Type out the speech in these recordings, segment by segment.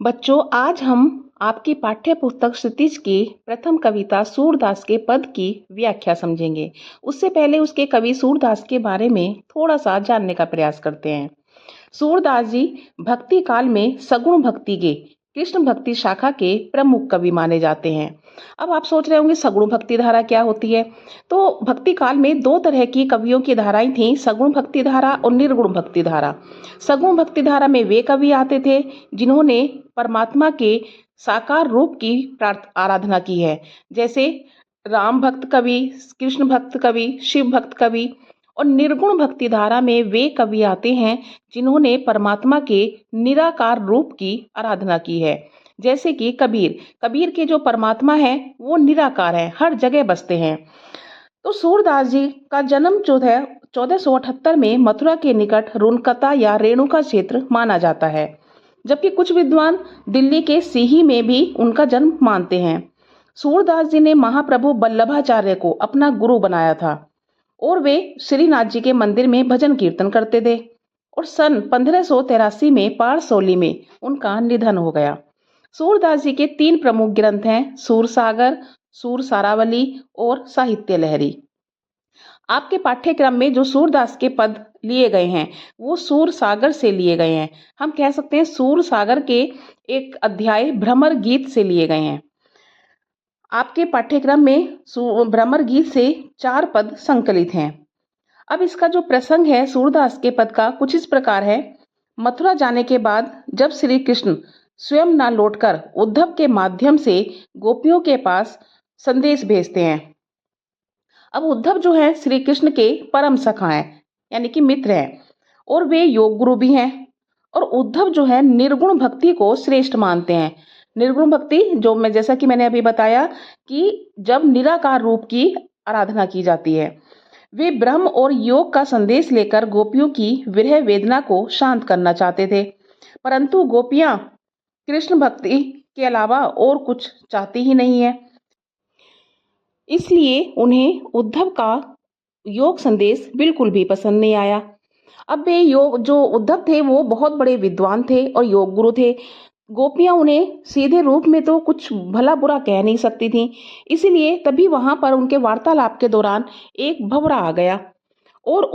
बच्चों, आज हम आपकी पाठ्य पुस्तक क्षितिज की प्रथम कविता सूरदास के पद की व्याख्या समझेंगे। उससे पहले उसके कवि सूरदास के बारे में थोड़ा सा जानने का प्रयास करते हैं। सूरदास जी भक्ति काल में सगुण भक्ति के कृष्ण भक्ति शाखा के प्रमुख कवि माने जाते हैं। अब आप सोच रहे होंगे सगुण भक्ति धारा क्या होती है। तो भक्ति काल में दो तरह की कवियों की धाराएं थीं, सगुण भक्ति धारा और निर्गुण भक्ति धारा। सगुण भक्ति धारा में वे कवि आते थे जिन्होंने परमात्मा के साकार रूप की आराधना की है, जैसे राम भक्त कवि, कृष्ण भक्त कवि, शिव भक्त कवि। और निर्गुण भक्ति धारा में वे कवि आते हैं जिन्होंने परमात्मा के निराकार रूप की आराधना की है, जैसे कि कबीर। कबीर के जो परमात्मा है वो निराकार है, हर जगह बसते हैं। तो सूरदास जी का जन्म जो है 1478 में मथुरा के निकट रुनकता या रेणुका क्षेत्र माना जाता है, जबकि कुछ विद्वान दिल्ली के सीही में भी उनका जन्म मानते हैं। सूरदास जी ने महाप्रभु वल्लभाचार्य को अपना गुरु बनाया था और वे श्रीनाथ जी के मंदिर में भजन कीर्तन करते थे। और सन 1583 में पारसौली में उनका निधन हो गया। सूरदास जी के 3 प्रमुख ग्रंथ हैं, सूरसागर, सूर सारावली और साहित्य लहरी। आपके पाठ्यक्रम में जो सूरदास के पद लिए गए हैं वो सूर सागर से लिए गए हैं। हम कह सकते हैं सूर सागर के एक अध्याय भ्रमर गीत से लिए गए हैं। आपके पाठ्यक्रम में भ्रमर गीत से 4 पद संकलित हैं। अब इसका जो प्रसंग है सूरदास के पद का कुछ इस प्रकार है। मथुरा जाने के बाद जब श्री कृष्ण स्वयं न लौटकर उद्धव के माध्यम से गोपियों के पास संदेश भेजते हैं। अब उद्धव जो है श्री कृष्ण के परम सखा हैं, यानी कि मित्र हैं, और वे योग गुरु भी हैं। और उद्धव जो है निर्गुण भक्ति को श्रेष्ठ मानते हैं। निर्गुण भक्ति जो मैं जैसा कि मैंने अभी बताया कि जब निराकार रूप की आराधना की जाती है। वे ब्रह्म और योग का संदेश लेकर गोपियों की विरह वेदना को शांत करना चाहते थे, परंतु गोपियां कृष्ण भक्ति के अलावा और कुछ चाहती ही नहीं है। इसलिए उन्हें उद्धव का योग संदेश बिल्कुल भी पसंद नहीं आया। अब वे योग जो उद्धव थे वो बहुत बड़े विद्वान थे और योग गुरु थे। गोपियां उन्हें सीधे रूप में तो कुछ भला बुरा कह नहीं सकती थीं। इसीलिए तभी वहां पर उनके वार्तालाप के दौरान एक भंवरा आ गया और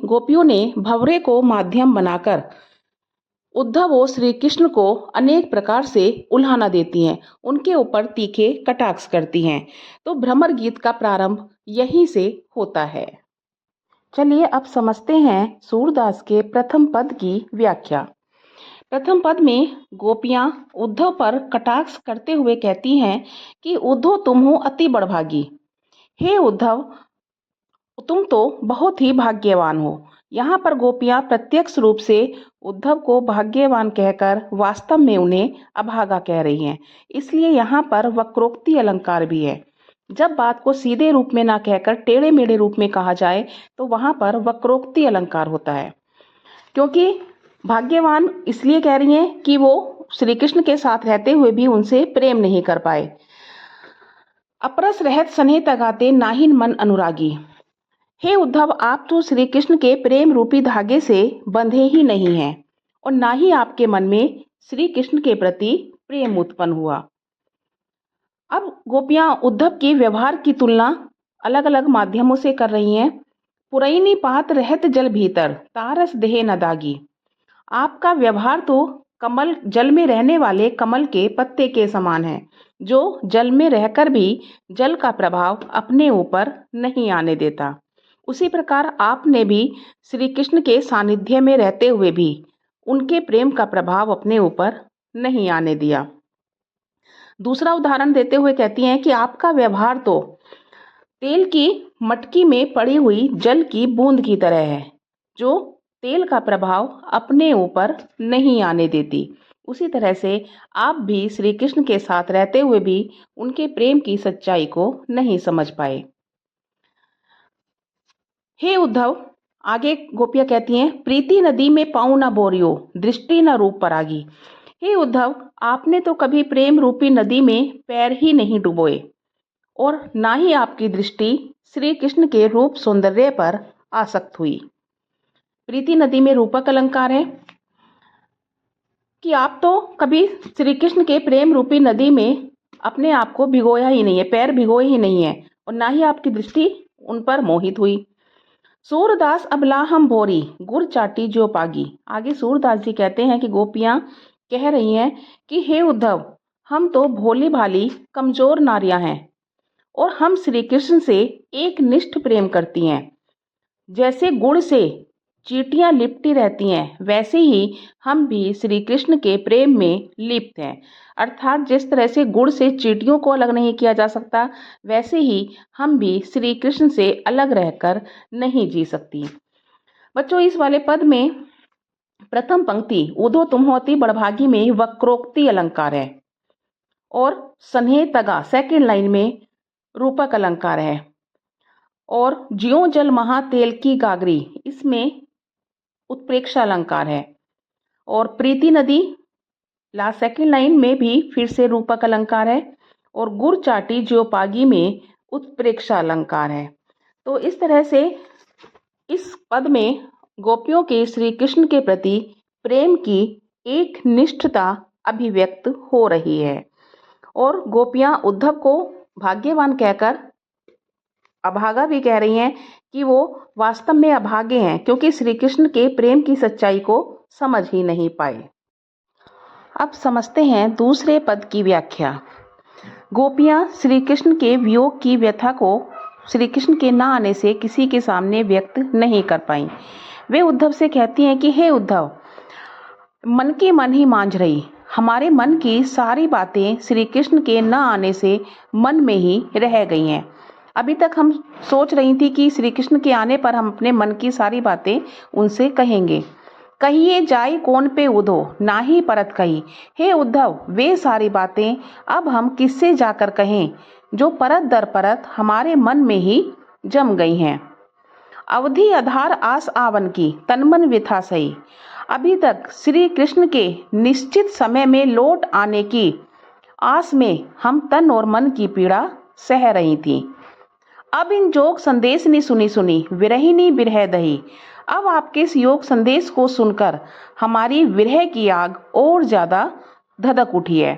गोपियों ने भंवरे को माध्यम बनाकर उद्धव और श्री कृष्ण को अनेक प्रकार से उल्हाना देती हैं, उनके ऊपर तीखे कटाक्ष करती हैं। तो भ्रमर गीत का प्रारंभ यहीं से होता है। चलिए अब समझते हैं सूरदास के प्रथम पद की व्याख्या। प्रथम पद में गोपियां उद्धव पर कटाक्ष करते हुए कहती हैं कि उद्धव तुम हो अति बड़भागी। हे उद्धव, तुम तो बहुत ही भाग्यवान हो। यहाँ पर गोपियां प्रत्यक्ष रूप से उद्धव को भाग्यवान कहकर वास्तव में उन्हें अभागा कह रही हैं। इसलिए यहाँ पर वक्रोक्ति अलंकार भी है। जब बात को सीधे रूप में ना कहकर टेढ़े मेढ़े रूप में कहा जाए तो वहां पर वक्रोक्ति अलंकार होता है, क्योंकि भाग्यवान इसलिए कह रही हैं कि वो श्री कृष्ण के साथ रहते हुए भी उनसे प्रेम नहीं कर पाए। अपरस रहत स्नेह तगाते नाहिन मन अनुरागी। हे उद्धव, आप तो श्री कृष्ण के प्रेम रूपी धागे से बंधे ही नहीं हैं और ना ही आपके मन में श्री कृष्ण के प्रति प्रेम उत्पन्न हुआ। अब गोपियां उद्धव के व्यवहार की तुलना अलग अलग माध्यमों से कर रही हैं। पुरैनी पात रहत जल भीतर तारस देह न दागी। आपका व्यवहार तो कमल जल में रहने वाले कमल के पत्ते के समान है, जो जल में रहकर भी जल का प्रभाव अपने ऊपर नहीं आने देता। उसी प्रकार आपने भी श्री कृष्ण के सानिध्य में रहते हुए भी उनके प्रेम का प्रभाव अपने ऊपर नहीं आने दिया। दूसरा उदाहरण देते हुए कहती हैं कि आपका व्यवहार तो तेल की मटकी में पड़ी हुई जल की बूंद की तरह है, जो तेल का प्रभाव अपने ऊपर नहीं आने देती। उसी तरह से आप भी श्री कृष्ण के साथ रहते हुए भी उनके प्रेम की सच्चाई को नहीं समझ पाए। हे उद्धव, आगे गोपियां कहती हैं, प्रीति नदी में पाँव न बोरियो दृष्टि न रूप परागी। हे उद्धव, आपने तो कभी प्रेम रूपी नदी में पैर ही नहीं डुबोए और ना ही आपकी दृष्टि श्री कृष्ण के रूप सौंदर्य पर आसक्त हुई। प्रीति नदी में रूपक अलंकार है कि आप तो कभी श्री कृष्ण के प्रेम रूपी नदी में अपने आप को भिगोया ही नहीं है, पैर भिगोए ही नहीं है, और ना ही आपकी दृष्टि उन पर मोहित हुई। सूरदास अबला हम भोरी गुर चाटी जो पागी। आगे सूरदास जी कहते हैं कि गोपियां कह रही हैं कि हे उद्धव, हम तो भोली भाली कमजोर नारियां हैं और हम श्री कृष्ण से एक निष्ठ प्रेम करती हैं। जैसे गुड़ से चींटियां लिपटी रहती हैं, वैसे ही हम भी श्री कृष्ण के प्रेम में लिप्त हैं। अर्थात जिस तरह से गुड़ से चींटियों को अलग नहीं किया जा सकता, वैसे ही हम भी श्री कृष्ण से अलग रहकर नहीं जी सकती। बच्चों, इस वाले पद में प्रथम पंक्ति ऊधो तुम होती बड़भागी में वक्रोक्ति अलंकार है और सन्हे तगा सेकंड लाइन में रूपक अलंकार है, और ज्यों जल महा तेल की गागरी इसमें उत्प्रेक्षा अलंकार है, और प्रीति नदी लास्ट सेकंड लाइन में भी फिर से रूपक अलंकार है, और गुड़ चाटी ज्यों पागी में उत्प्रेक्षा अलंकार है। तो इस तरह से इस पद में गोपियों के श्री कृष्ण के प्रति प्रेम की एक निष्ठता अभिव्यक्त हो रही है, और गोपियां उद्धव को भाग्यवान कहकर अभागा भी कह रही हैं कि वो वास्तव में अभागे हैं, क्योंकि श्री कृष्ण के प्रेम की सच्चाई को समझ ही नहीं पाए। अब समझते हैं दूसरे पद की व्याख्या। गोपियां श्री कृष्ण के वियोग की व्यथा को श्री कृष्ण के न आने से किसी के सामने व्यक्त नहीं कर पाई। वे उद्धव से कहती हैं कि हे उद्धव, मन की मन ही मांझ रही, हमारे मन की सारी बातें श्री कृष्ण के न आने से मन में ही रह गई हैं। अभी तक हम सोच रही थी कि श्री कृष्ण के आने पर हम अपने मन की सारी बातें उनसे कहेंगे। कहिए जाई कौन पे उधो ना ही परत कही। हे उद्धव, वे सारी बातें अब हम किससे जाकर कहें जो परत दर परत हमारे मन में ही जम गई हैं। अवधि आधार आस आवन की तनमन व्यथा सही। अभी तक श्री कृष्ण के निश्चित समय में लौट आने की आस में हम तन और मन की पीड़ा सह रही थी। अब इन जोग संदेश ने सुनी सुनी विरहिनी बिरह दही। अब आपके इस योग संदेश को सुनकर हमारी विरह की आग और ज्यादा धधक उठी है।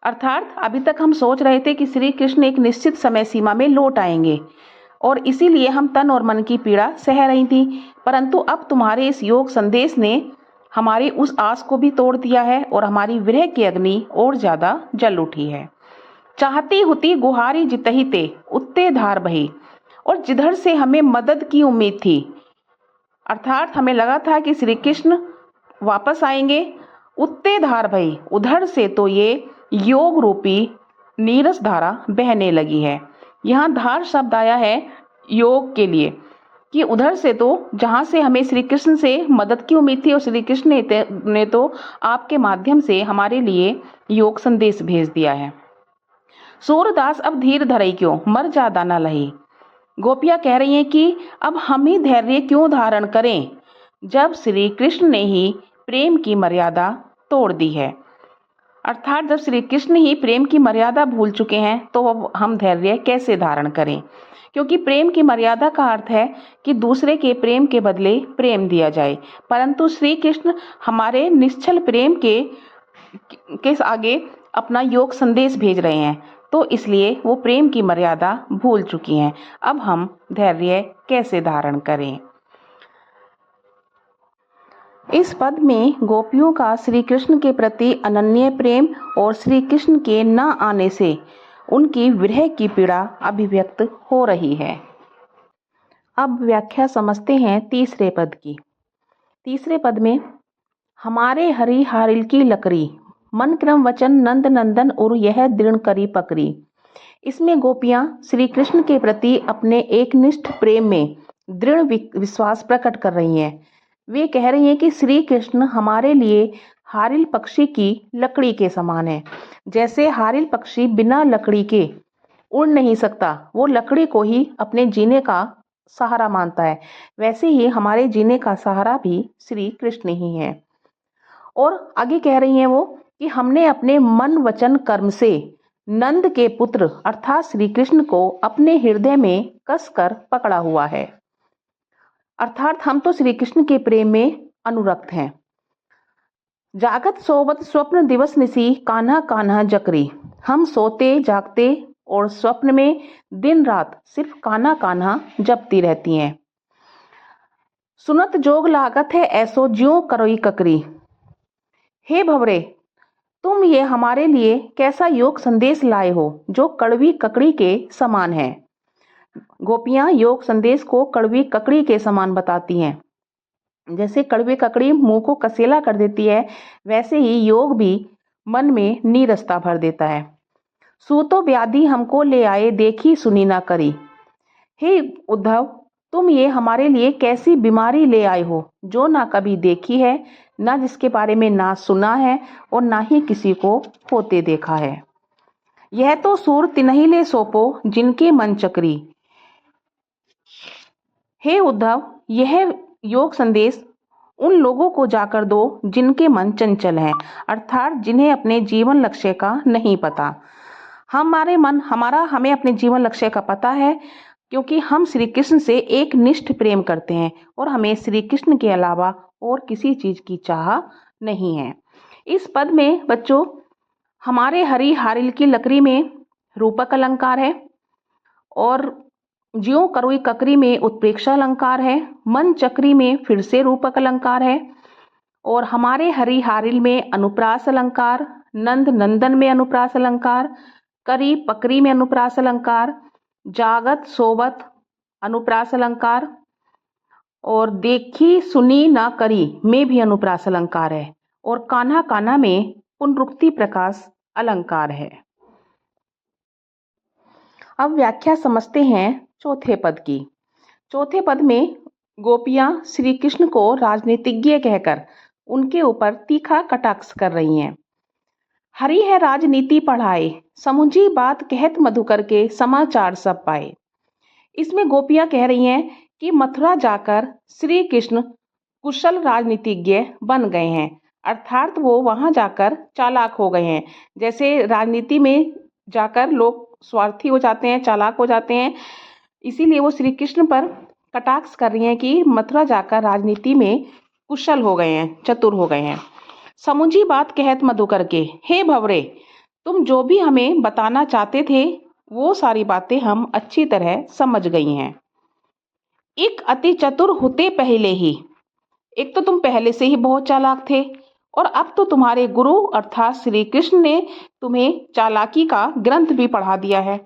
अर्थात अभी तक हम सोच रहे थे कि श्री कृष्ण एक निश्चित समय सीमा में लौट आएंगे और इसीलिए हम तन और मन की पीड़ा सह रही थी, परंतु अब तुम्हारे इस योग संदेश ने हमारी उस आस को भी तोड़ दिया है और हमारी विरह की अग्नि और ज्यादा जल उठी है। चाहती हुती गुहारी जितही ते उत्ते धार बही। और जिधर से हमें मदद की उम्मीद थी, अर्थात हमें लगा था कि श्री कृष्ण वापस आएंगे, उत्ते धार बही, उधर से तो ये योग रूपी नीरस धारा बहने लगी है। यहाँ धार शब्द आया है योग के लिए कि उधर से तो जहां से हमें श्री कृष्ण से मदद की उम्मीद थी और श्री कृष्ण ने तो आपके माध्यम से हमारे लिए योग संदेश भेज दिया है। सूरदास अब धीर धरई क्यों मर ज्यादा न लही। गोपियां कह रही हैं कि अब हम ही धैर्य क्यों धारण करें जब श्री कृष्ण ने ही प्रेम की मर्यादा तोड़ दी है। अर्थात जब श्री कृष्ण ही प्रेम की मर्यादा भूल चुके हैं तो अब हम धैर्य कैसे धारण करें, क्योंकि प्रेम की मर्यादा का अर्थ है कि दूसरे के प्रेम के बदले प्रेम दिया जाए, परंतु श्री कृष्ण हमारे निश्चल प्रेम के आगे अपना योग संदेश भेज रहे हैं, तो इसलिए वो प्रेम की मर्यादा भूल चुकी हैं। अब हम धैर्य कैसे धारण करें। इस पद में गोपियों का श्री कृष्ण के प्रति अनन्य प्रेम और श्री कृष्ण के न आने से उनकी विरह की पीड़ा अभिव्यक्त हो रही है। अब व्याख्या समझते हैं तीसरे पद की। तीसरे पद में हमारे हरि हारिल की लकड़ी मन क्रम वचन नंद नंदन और यह दृढ़ करी पकड़ी। इसमें गोपियां श्री कृष्ण के प्रति अपने एकनिष्ठ प्रेम में दृढ़ विश्वास प्रकट कर रही हैं। वे कह रही हैं कि श्री कृष्ण हमारे लिए हारिल पक्षी की लकड़ी के समान है। जैसे हारिल पक्षी बिना लकड़ी के उड़ नहीं सकता, वो लकड़ी को ही अपने जीने का सहारा मानता है, वैसे ही हमारे जीने का सहारा भी श्री कृष्ण ही है। और आगे कह रही हैं वो कि हमने अपने मन वचन कर्म से नंद के पुत्र अर्थात श्री कृष्ण को अपने हृदय में कसकर पकड़ा हुआ है। अर्थात हम तो श्री कृष्ण के प्रेम में अनुरक्त हैं। जागत सोवत स्वप्न दिवस निसी कान्हा कान्हा जकरी। हम सोते जागते और स्वप्न में दिन रात सिर्फ कान्हा कान्हा जपती रहती हैं। सुनत जोग लागत है ऐसो ज्यों करोई ककरी। हे भवरे, तुम ये हमारे लिए कैसा योग संदेश लाए हो जो कड़वी ककड़ी के समान है। गोपियां योग संदेश को कड़वी ककड़ी के समान बताती हैं। जैसे कड़वी ककड़ी मुंह को कसेला कर देती है, वैसे ही योग भी मन में नीरसता भर देता है। सूतो व्याधि हमको ले आए देखी सुनी ना करी। हे उद्धव, तुम ये हमारे लिए कैसी बीमारी ले आए हो जो ना कभी देखी है, ना जिसके बारे में ना सुना है और ना ही किसी को होते देखा है। यह तो सूर तिन्ही ले सोपो जिनके मन चक्री। हे उद्धव, यह योग संदेश उन लोगों को जाकर दो जिनके मन चंचल हैं, अर्थात जिन्हें अपने जीवन लक्ष्य का नहीं पता। हमें अपने जीवन लक्ष्य का पता है, क्योंकि हम श्री कृष्ण से एक निष्ठ प्रेम करते हैं और हमें श्री कृष्ण के अलावा और किसी चीज की चाह नहीं है। इस पद में बच्चों, हमारे हरी हारिल की लकड़ी में रूपक अलंकार है और ज्यों करोई ककरी में उत्प्रेक्षा अलंकार है, मन चक्री में फिर से रूपक अलंकार है और हमारे हरी हारिल में अनुप्रास अलंकार, नंद नंदन में अनुप्रास अलंकार, करी पकरी में अनुप्रास अलंकार, जागत सोवत अनुप्रास अलंकार और देखी सुनी ना करी में भी अनुप्रास अलंकार है और कान्हा कान्हा में पुनरुक्ति प्रकाश अलंकार है। अब व्याख्या समझते हैं चौथे पद की। चौथे पद में गोपियां श्री कृष्ण को राजनीतिज्ञ कहकर उनके ऊपर तीखा कटाक्ष कर रही हैं। हरी है राजनीति पढ़ाए, समुझी बात कहत मधुकर के समाचार सब पाए। इसमें गोपियां कह रही हैं कि मथुरा जाकर श्री कृष्ण कुशल राजनीतिज्ञ बन गए हैं, अर्थात वो वहां जाकर चालाक हो गए हैं। जैसे राजनीति में जाकर लोग स्वार्थी हो जाते हैं, चालाक हो जाते हैं, इसीलिए वो श्री कृष्ण पर कटाक्ष कर रही हैं कि मथुरा जाकर राजनीति में कुशल हो गए हैं, चतुर हो गए हैं। समुझी बात कहत मधुकर के, हे भवरे, तुम जो भी हमें बताना चाहते थे वो सारी बातें हम अच्छी तरह समझ गई हैं। एक अति चतुर होते पहले ही, एक तो तुम पहले से ही बहुत चालाक थे और अब तो तुम्हारे गुरु अर्थात श्री कृष्ण ने तुम्हें चालाकी का ग्रंथ भी पढ़ा दिया है।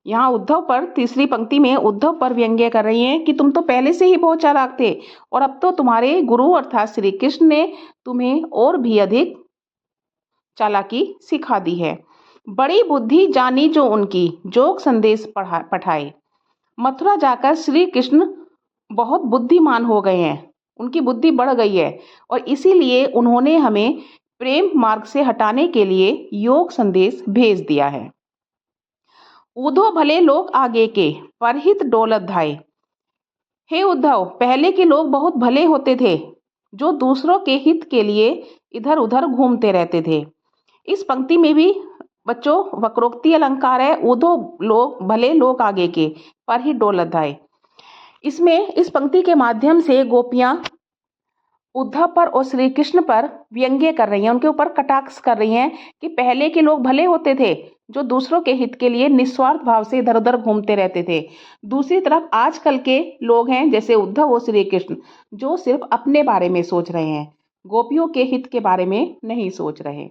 यहाँ उद्धव पर, तीसरी पंक्ति में उद्धव पर व्यंग्य कर रही हैं कि तुम तो पहले से ही बहुत चालाक थे और अब तो तुम्हारे गुरु अर्थात श्री कृष्ण ने तुम्हें और भी अधिक चालाकी सिखा दी है। बड़ी बुद्धि जानी जो उनकी, जोग संदेश पठाए। मथुरा जाकर श्री कृष्ण बहुत बुद्धिमान हो गए हैं, उनकी बुद्धि बढ़ गई है और इसीलिए उन्होंने हमें प्रेम मार्ग से हटाने के लिए योग संदेश भेज दिया है। उद्धव भले लोग आगे के, परहित डोलत धाये। हे उद्धव, पहले के लोग बहुत भले होते थे जो दूसरों के हित के लिए इधर उधर घूमते रहते थे। इस पंक्ति में भी बच्चों वक्रोक्ति अलंकार है, उद्धव लोग भले लोग आगे के, परहित डोलत धाये। इसमें इस पंक्ति के माध्यम से गोपियां उद्धव पर और श्री कृष्ण पर व्यंग्य कर रही हैं, उनके ऊपर कटाक्ष कर रही हैं कि पहले के लोग भले होते थे जो दूसरों के हित के लिए निस्वार्थ भाव से इधर उधर घूमते रहते थे। दूसरी तरफ आजकल के लोग हैं जैसे उद्धव और श्री कृष्ण, जो सिर्फ अपने बारे में सोच रहे हैं, गोपियों के हित के बारे में नहीं सोच रहे।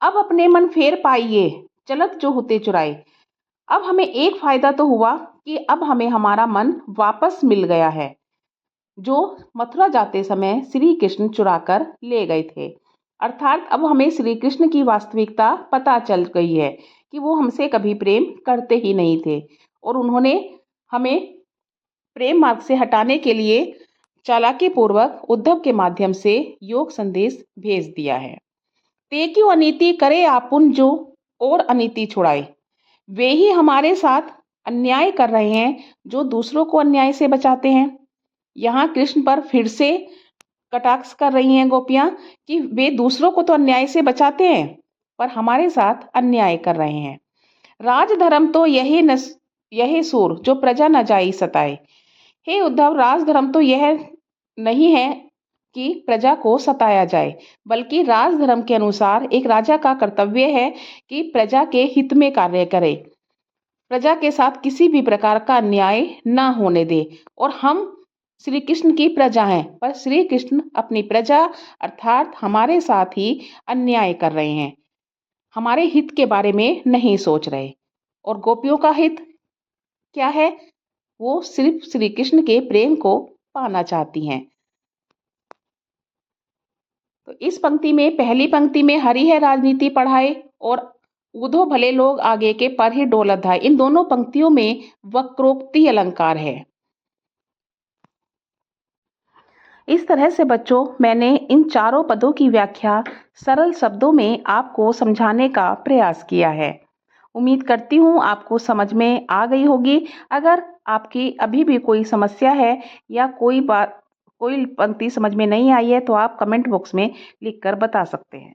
अब अपने मन फेर पाइए, चलत जो होते चुराए। अब हमें एक फायदा तो हुआ कि अब हमें हमारा मन वापस मिल गया है, जो मथुरा जाते समय श्री कृष्ण चुरा कर ले गए थे। अर्थात अब हमें श्री कृष्ण की वास्तविकता पता चल गई है कि वो हमसे कभी प्रेम करते ही नहीं थे और उन्होंने हमें प्रेम मार्ग से हटाने के लिए चालाकी पूर्वक उद्धव के माध्यम से योग संदेश भेज दिया है। ते क्यों अनीति करे आपुन जो और अनीति छुड़ाए। वे ही हमारे साथ अन्याय कर रहे हैं जो दूसरों को अन्याय से बचाते हैं। यहाँ कृष्ण पर फिर से कटाक्ष कर रही हैं गोपियां कि वे दूसरों को तो अन्याय से बचाते हैं पर हमारे साथ अन्याय कर रहे हैं। राजधर्म तो यही सूर जो प्रजा न जाई सताए। हे उद्धव, राजधर्म तो यह नहीं है कि प्रजा को सताया जाए, बल्कि राजधर्म के अनुसार एक राजा का कर्तव्य है कि प्रजा के हित में कार्य करे, प्रजा के साथ किसी भी प्रकार का अन्याय ना होने दे। और हम श्री कृष्ण की प्रजा हैं, पर श्री कृष्ण अपनी प्रजा अर्थात हमारे साथ ही अन्याय कर रहे हैं, हमारे हित के बारे में नहीं सोच रहे। और गोपियों का हित क्या है? वो सिर्फ श्री कृष्ण के प्रेम को पाना चाहती हैं। तो इस पंक्ति में, पहली पंक्ति में हरि है राजनीति पढ़ाए और ऊधो भले लोग आगे के पर ही डोलत धाय, इन दोनों पंक्तियों में वक्रोक्ति अलंकार है। इस तरह से बच्चों, मैंने इन चारों पदों की व्याख्या सरल शब्दों में आपको समझाने का प्रयास किया है। उम्मीद करती हूँ आपको समझ में आ गई होगी। अगर आपकी अभी भी कोई समस्या है या कोई पंक्ति समझ में नहीं आई है, तो आप कमेंट बॉक्स में लिखकर बता सकते हैं।